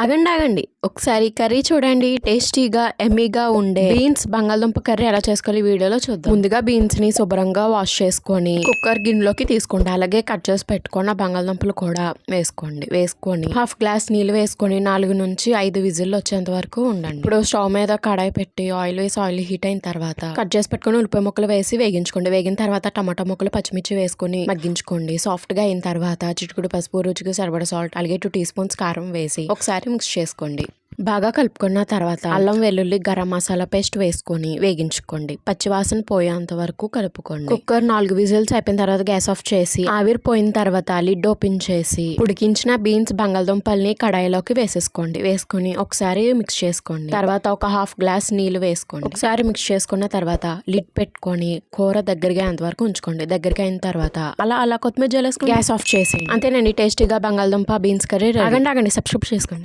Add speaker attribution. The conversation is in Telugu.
Speaker 1: ఆగండి ఆగండి ఒకసారి కర్రీ చూడండి. టేస్టీగా ఎమ్మీగా ఉండే బీన్స్ బంగాళదుంప కర్రీ ఎలా చేసుకోవాలి వీడియోలో చూద్దాం. ముందుగా బీన్స్ ని శుభ్రంగా వాష్ చేసుకొని కుక్కర్ గిన్నెలోకి తీసుకోండి. అలాగే కట్ చేసి పెట్టుకున్న బంగాళదుంపలు కూడా వేసుకొని హాఫ్ గ్లాస్ నీళ్ళు వేసుకొని 4 నుంచి 5 విజిల్లు వచ్చేంత వరకు ఉండండి. ఇప్పుడు స్టవ్ మీద కడాయి పెట్టి ఆయిల్ వేసి ఆయిల్ హీట్ అయిన తర్వాత కట్ చేసి పెట్టుకుని ఉల్లిపాయ ముక్కలు వేసి వేగించుకోండి. వేగిన తర్వాత టమాటా ముక్కలు పచ్చిమిర్చి వేసుకొని మగ్గించుకోండి. సాఫ్ట్ గా అయిన తర్వాత చిటికుడు పసుపు, రుచికి సరిపడా సాల్ట్, అలాగే 2 టీ స్పూన్స్ కారం వేసి ఒకసారి మిక్స్ చేసుకోండి. బాగా కలుపుకున్న తర్వాత అల్లం వెల్లుల్లి గరం మసాలా పేస్ట్ వేసుకొని వేగించుకోండి. పచ్చివాసన పోయేంత వరకు కలుపుకోండి. కుక్కర్ 4 విజిల్స్ అయిపోయిన తర్వాత గ్యాస్ ఆఫ్ చేసి ఆవిరి పోయిన తర్వాత లిడ్ ఓపెన్ చేసి ఉడికించిన బీన్స్ బంగాళదుంపల్ని కడాయిలోకి వేసుకొని ఒకసారి మిక్స్ చేసుకోండి. తర్వాత ఒక హాఫ్ గ్లాస్ నీళ్లు వేసుకోండి. ఒకసారి మిక్స్ చేసుకున్న తర్వాత లిడ్ పెట్టుకొని కూర దగ్గరగా అయ్యేంత వరకు ఉంచుకోండి. దగ్గరగా అయిన తర్వాత అలా కొత్తిమీర జల్లేసుకొని గ్యాస్ ఆఫ్ చేసి అంతేనండి, టేస్టీగా బంగాళదుంప బీన్స్ కర్రీ. ఆగండి సబ్స్క్రైబ్ చేసుకోండి.